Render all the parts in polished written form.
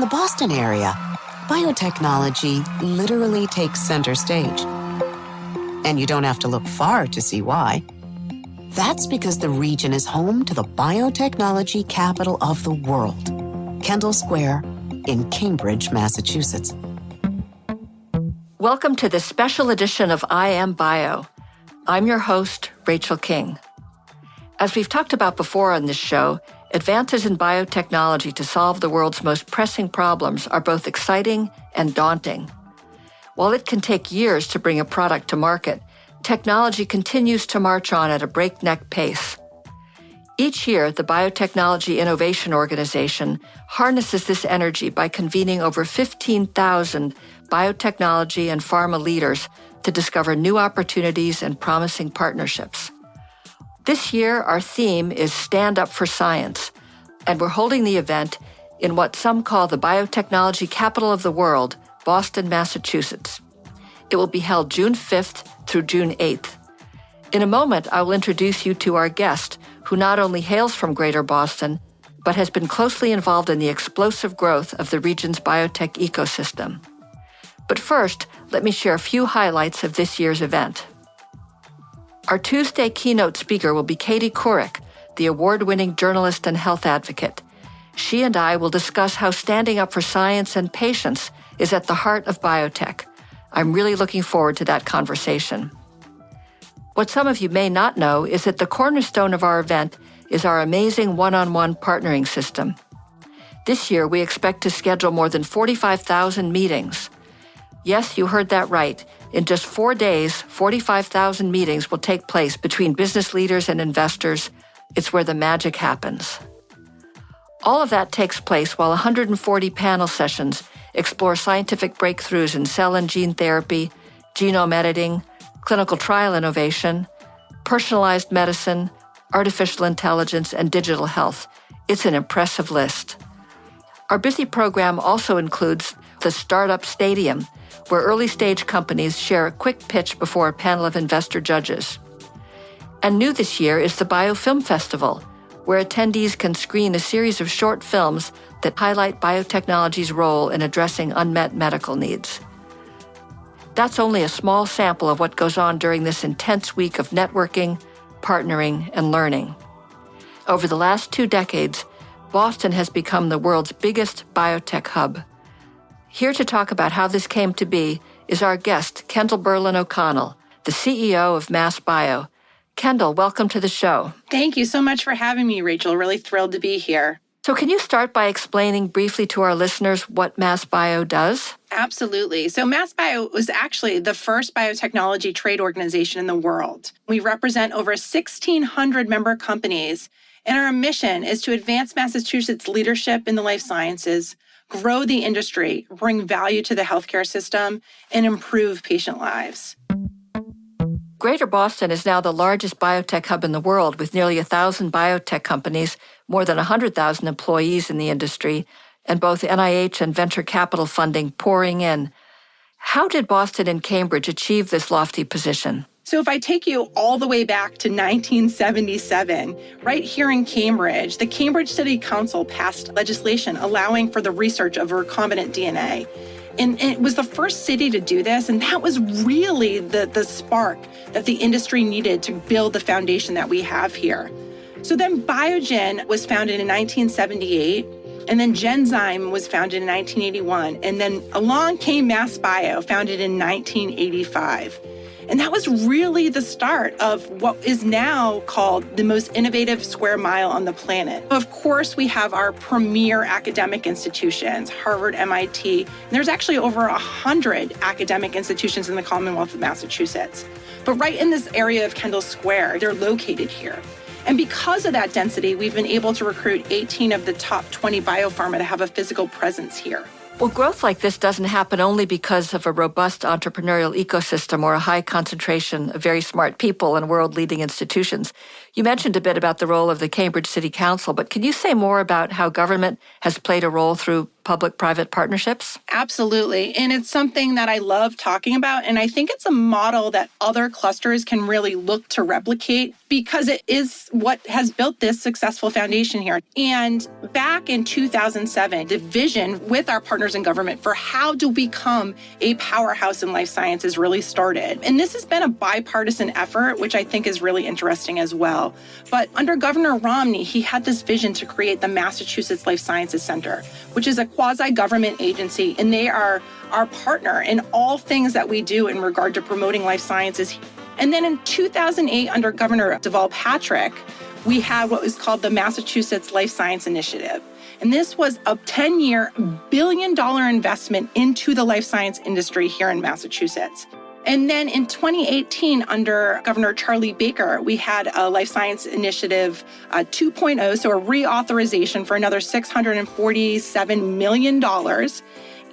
the Boston area, biotechnology literally takes center stage. And you don't have to look far to see why. That's because the region is home to the biotechnology capital of the world, Kendall Square in Cambridge, Massachusetts. Welcome to this special edition of I Am Bio. I'm your host, Rachel King. As we've talked about before on this show, advances in biotechnology to solve the world's most pressing problems are both exciting and daunting. While it can take years to bring a product to market, technology continues to march on at a breakneck pace. Each year, the Biotechnology Innovation Organization harnesses this energy by convening over 15,000 biotechnology and pharma leaders to discover new opportunities and promising partnerships. This year, our theme is Stand Up for Science, and we're holding the event in what some call the biotechnology capital of the world, Boston, Massachusetts. It will be held June 5th through June 8th. In a moment, I will introduce you to our guest, who not only hails from Greater Boston, but has been closely involved in the explosive growth of the region's biotech ecosystem. But first, let me share a few highlights of this year's event. Our Tuesday keynote speaker will be Katie Couric, the award-winning journalist and health advocate. She and I will discuss how standing up for science and patients is at the heart of biotech. I'm really looking forward to that conversation. What some of you may not know is that the cornerstone of our event is our amazing one-on-one partnering system. This year, we expect to schedule more than 45,000 meetings. Yes, you heard that right. In just 4 days, 45,000 meetings will take place between business leaders and investors. It's where the magic happens. All of that takes place while 140 panel sessions explore scientific breakthroughs in cell and gene therapy, genome editing, clinical trial innovation, personalized medicine, artificial intelligence, and digital health. It's an impressive list. Our busy program also includes the Startup Stadium, where early-stage companies share a quick pitch before a panel of investor judges. And new this year is the Biofilm Festival, where attendees can screen a series of short films that highlight biotechnology's role in addressing unmet medical needs. That's only a small sample of what goes on during this intense week of networking, partnering, and learning. Over the last 2 decades, Boston has become the world's biggest biotech hub. Here to talk about how this came to be is our guest, Kendalle Burlin O'Connell, the CEO of MassBIO. Kendall, welcome to the show. Thank you so much for having me, Rachel. Really thrilled to be here. So can you start by explaining briefly to our listeners what MassBIO does? Absolutely. So MassBIO was actually the first biotechnology trade organization in the world. We represent over 1,600 member companies, and our mission is to advance Massachusetts' leadership in the life sciences, grow the industry, bring value to the healthcare system, and improve patient lives. Greater Boston is now the largest biotech hub in the world, with nearly 1,000 biotech companies, more than 100,000 employees in the industry, and both NIH and venture capital funding pouring in. How did Boston and Cambridge achieve this lofty position? So if I take you all the way back to 1977, right here in Cambridge, the Cambridge City Council passed legislation allowing for the research of recombinant DNA. And it was the first city to do this, and that was really the spark that the industry needed to build the foundation that we have here. So then Biogen was founded in 1978, and then Genzyme was founded in 1981, and then along came MassBIO, founded in 1985. And that was really the start of what is now called the most innovative square mile on the planet. Of course, we have our premier academic institutions, Harvard, MIT. And there's actually over 100 academic institutions in the Commonwealth of Massachusetts. But right in this area of Kendall Square, they're located here. And because of that density, we've been able to recruit 18 of the top 20 biopharma to have a physical presence here. Well, growth like this doesn't happen only because of a robust entrepreneurial ecosystem or a high concentration of very smart people and world-leading institutions. You mentioned a bit about the role of the Cambridge City Council, but can you say more about how government has played a role through public-private partnerships? Absolutely. And it's something that I love talking about. And I think it's a model that other clusters can really look to replicate because it is what has built this successful foundation here. And back in 2007, the vision with our partners in government for how to become a powerhouse in life sciences really started. And this has been a bipartisan effort, which I think is really interesting as well. But under Governor Romney, he had this vision to create the Massachusetts Life Sciences Center, which is a quasi-government agency, and they are our partner in all things that we do in regard to promoting life sciences. And then in 2008, under Governor Deval Patrick, we had what was called the Massachusetts Life Science Initiative. And this was a 10-year, billion-dollar investment into the life science industry here in Massachusetts. And then in 2018, under Governor Charlie Baker, we had a Life Science Initiative 2.0, so a reauthorization for another $647 million.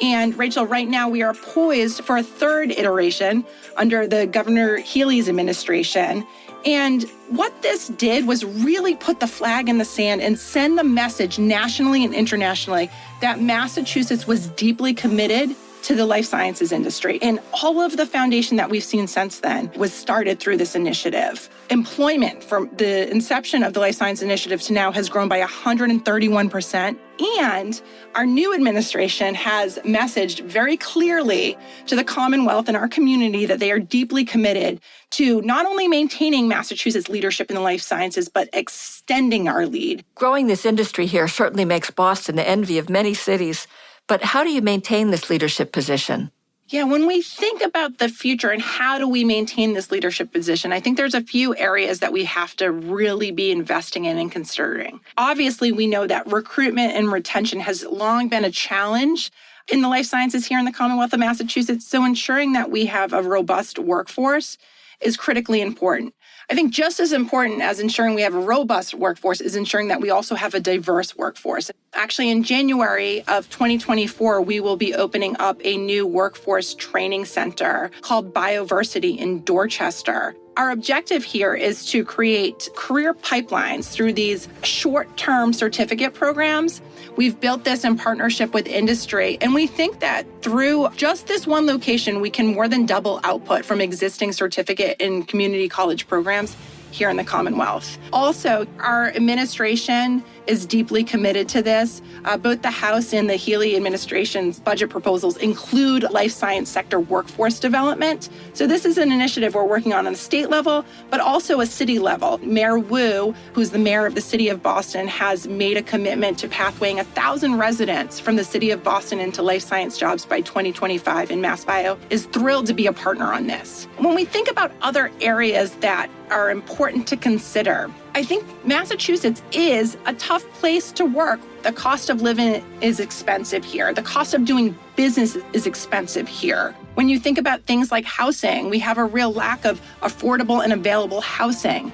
And Rachel, right now we are poised for a third iteration under the Governor Healey's administration. And what this did was really put the flag in the sand and send the message nationally and internationally that Massachusetts was deeply committed to the life sciences industry. And all of the foundation that we've seen since then was started through this initiative. Employment from the inception of the Life Science Initiative to now has grown by 131%. And our new administration has messaged very clearly to the Commonwealth and our community that they are deeply committed to not only maintaining Massachusetts' leadership in the life sciences, but extending our lead. Growing this industry here certainly makes Boston the envy of many cities. But how do you maintain this leadership position? Yeah, when we think about the future and how do we maintain this leadership position, I think there's a few areas that we have to really be investing in and considering. Obviously, we know that recruitment and retention has long been a challenge in the life sciences here in the Commonwealth of Massachusetts. So ensuring that we have a robust workforce is critically important. I think just as important as ensuring we have a robust workforce is ensuring that we also have a diverse workforce. Actually, in January of 2024, we will be opening up a new workforce training center called Bioversity in Dorchester. Our objective here is to create career pipelines through these short-term certificate programs. We've built this in partnership with industry, and we think that through just this one location, we can more than double output from existing certificate and community college programs here in the Commonwealth. Also, our administration is deeply committed to this. Both the House and the Healey administration's budget proposals include life science sector workforce development. So this is an initiative we're working on the state level, but also a city level. Mayor Wu, who's the mayor of the city of Boston, has made a commitment to pathwaying 1,000 residents from the city of Boston into life science jobs by 2025, and MassBIO is thrilled to be a partner on this. When we think about other areas that are important to consider, I think Massachusetts is a tough place to work. The cost of living is expensive here. The cost of doing business is expensive here. When you think about things like housing, we have a real lack of affordable and available housing.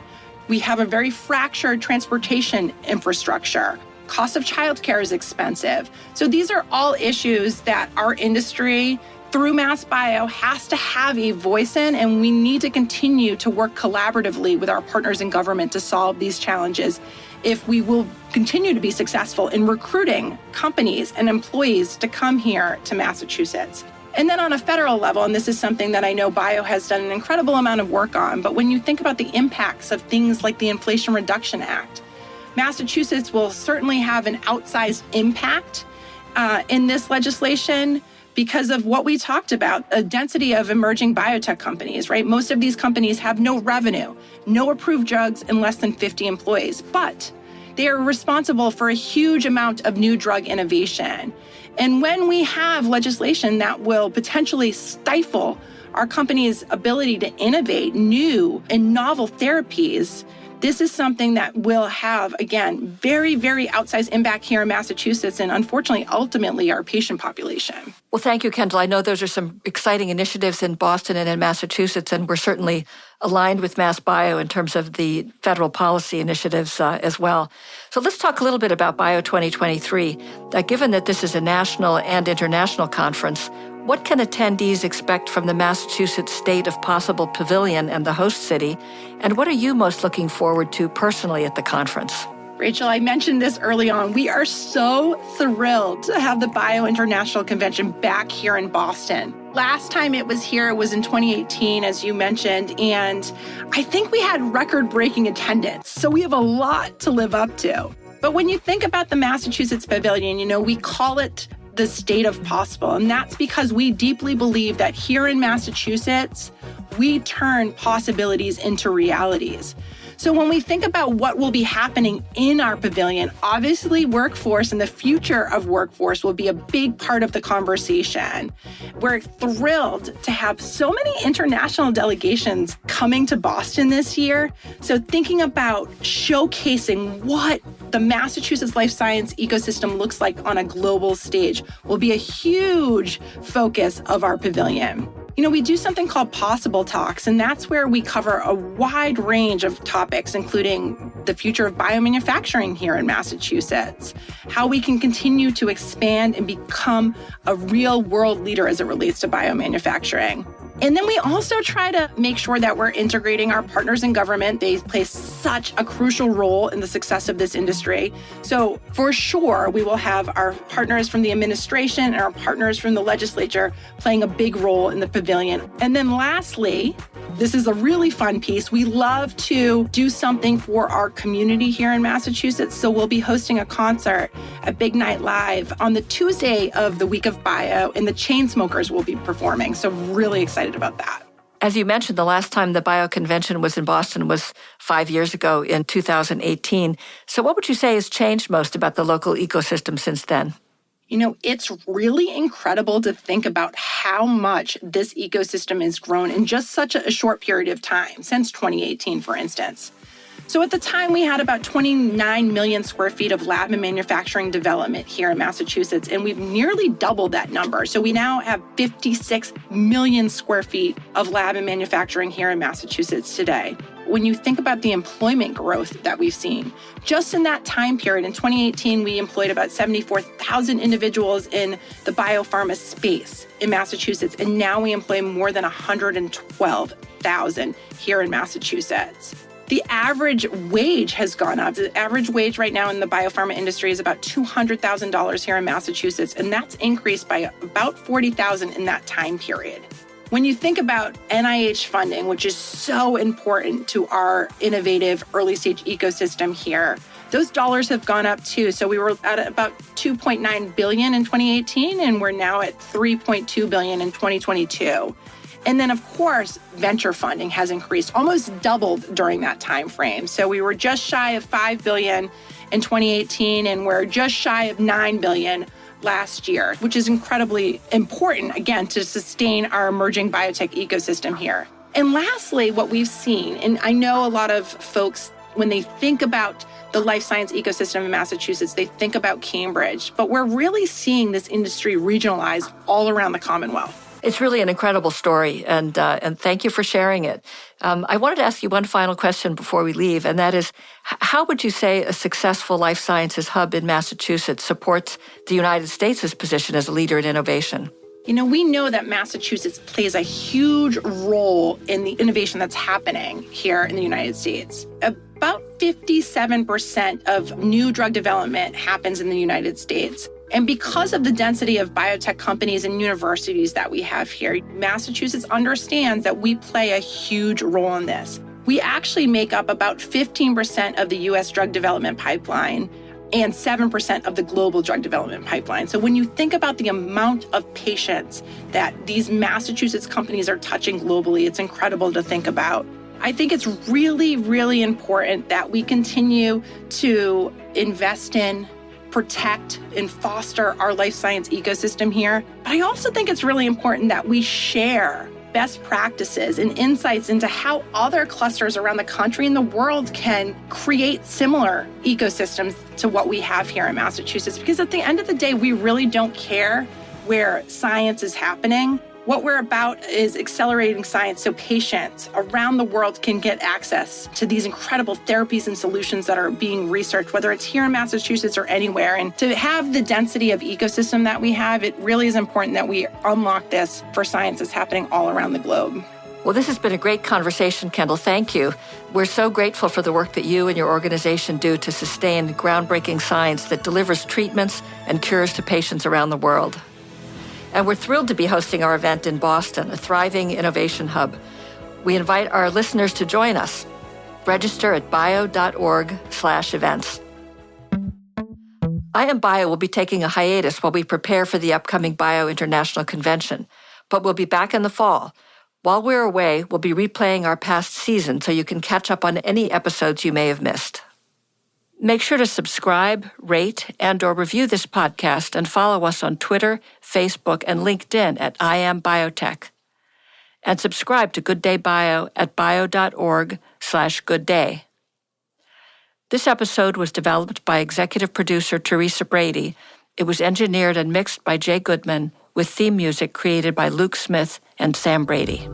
We have a very fractured transportation infrastructure. Cost of childcare is expensive. So these are all issues that our industry through MassBIO has to have a voice in, and we need to continue to work collaboratively with our partners in government to solve these challenges if we will continue to be successful in recruiting companies and employees to come here to Massachusetts. And then on a federal level, and this is something that I know Bio has done an incredible amount of work on, but when you think about the impacts of things like the Inflation Reduction Act, Massachusetts will certainly have an outsized impact in this legislation because of what we talked about, a density of emerging biotech companies, right? Most of these companies have no revenue, no approved drugs, and less than 50 employees, but they are responsible for a huge amount of new drug innovation. And when we have legislation that will potentially stifle our companies' ability to innovate new and novel therapies, this is something that will have, again, very, very outsized impact here in Massachusetts and unfortunately, ultimately, our patient population. Well, thank you, Kendall. I know those are some exciting initiatives in Boston and in Massachusetts, and we're certainly aligned with MassBIO in terms of the federal policy initiatives as well. So let's talk a little bit about Bio 2023. Given that this is a national and international conference, what can attendees expect from the Massachusetts State of Possible Pavilion and the host city? And what are you most looking forward to personally at the conference? Rachel, I mentioned this early on. We are so thrilled to have the Bio International Convention back here in Boston. Last time it was here was in 2018, as you mentioned, and I think we had record-breaking attendance. So we have a lot to live up to. But when you think about the Massachusetts Pavilion, we call it the state of possible. And that's because we deeply believe that here in Massachusetts, we turn possibilities into realities. So when we think about what will be happening in our pavilion, obviously workforce and the future of workforce will be a big part of the conversation. We're thrilled to have so many international delegations coming to Boston this year. So thinking about showcasing what the Massachusetts life science ecosystem looks like on a global stage will be a huge focus of our pavilion. We do something called Possible Talks, and that's where we cover a wide range of topics, including the future of biomanufacturing here in Massachusetts, how we can continue to expand and become a real world leader as it relates to biomanufacturing. And then we also try to make sure that we're integrating our partners in government. They play such a crucial role in the success of this industry. So for sure, we will have our partners from the administration and our partners from the legislature playing a big role in the pavilion. And then lastly, this is a really fun piece. We love to do something for our community here in Massachusetts. So we'll be hosting a concert at Big Night Live on the Tuesday of the week of Bio, and the Chainsmokers will be performing. So really excited about that. As you mentioned, the last time the Bio Convention was in Boston was 5 years ago in 2018. So what would you say has changed most about the local ecosystem since then? It's really incredible to think about how much this ecosystem has grown in just such a short period of time, since 2018, for instance. So at the time, we had about 29 million square feet of lab and manufacturing development here in Massachusetts, and we've nearly doubled that number. So we now have 56 million square feet of lab and manufacturing here in Massachusetts today. When you think about the employment growth that we've seen, just in that time period, in 2018, we employed about 74,000 individuals in the biopharma space in Massachusetts, and now we employ more than 112,000 here in Massachusetts. The average wage has gone up. The average wage right now in the biopharma industry is about $200,000 here in Massachusetts, and that's increased by about $40,000 in that time period. When you think about NIH funding, which is so important to our innovative early stage ecosystem here, those dollars have gone up too. So we were at about $2.9 billion in 2018, and we're now at $3.2 billion in 2022. And then, of course, venture funding has increased, almost doubled during that time frame. So we were just shy of $5 billion in 2018, and we're just shy of $9 billion last year, which is incredibly important, again, to sustain our emerging biotech ecosystem here. And lastly, what we've seen, and I know a lot of folks, when they think about the life science ecosystem in Massachusetts, they think about Cambridge, but we're really seeing this industry regionalize all around the Commonwealth. It's really an incredible story, and thank you for sharing it. I wanted to ask you one final question before we leave, and that is, how would you say a successful life sciences hub in Massachusetts supports the United States' position as a leader in innovation? We know that Massachusetts plays a huge role in the innovation that's happening here in the United States. About 57% of new drug development happens in the United States. And because of the density of biotech companies and universities that we have here, Massachusetts understands that we play a huge role in this. We actually make up about 15% of the U.S. drug development pipeline and 7% of the global drug development pipeline. So when you think about the amount of patients that these Massachusetts companies are touching globally, it's incredible to think about. I think it's really, really important that we continue to invest in, protect, and foster our life science ecosystem here. But I also think it's really important that we share best practices and insights into how other clusters around the country and the world can create similar ecosystems to what we have here in Massachusetts. Because at the end of the day, we really don't care where science is happening. What we're about is accelerating science so patients around the world can get access to these incredible therapies and solutions that are being researched, whether it's here in Massachusetts or anywhere. And to have the density of ecosystem that we have, it really is important that we unlock this for science that's happening all around the globe. Well, this has been a great conversation, Kendall. Thank you. We're so grateful for the work that you and your organization do to sustain groundbreaking science that delivers treatments and cures to patients around the world. And we're thrilled to be hosting our event in Boston, a thriving innovation hub. We invite our listeners to join us. Register at bio.org/events. IMBio will be taking a hiatus while we prepare for the upcoming Bio International Convention, but we'll be back in the fall. While we're away, we'll be replaying our past season so you can catch up on any episodes you may have missed. Make sure to subscribe, rate, and/or review this podcast and follow us on Twitter, Facebook, and LinkedIn at IamBiotech. And subscribe to Good Day Bio at bio.org/goodday. This episode was developed by executive producer Teresa Brady. It was engineered and mixed by Jay Goodman, with theme music created by Luke Smith and Sam Brady.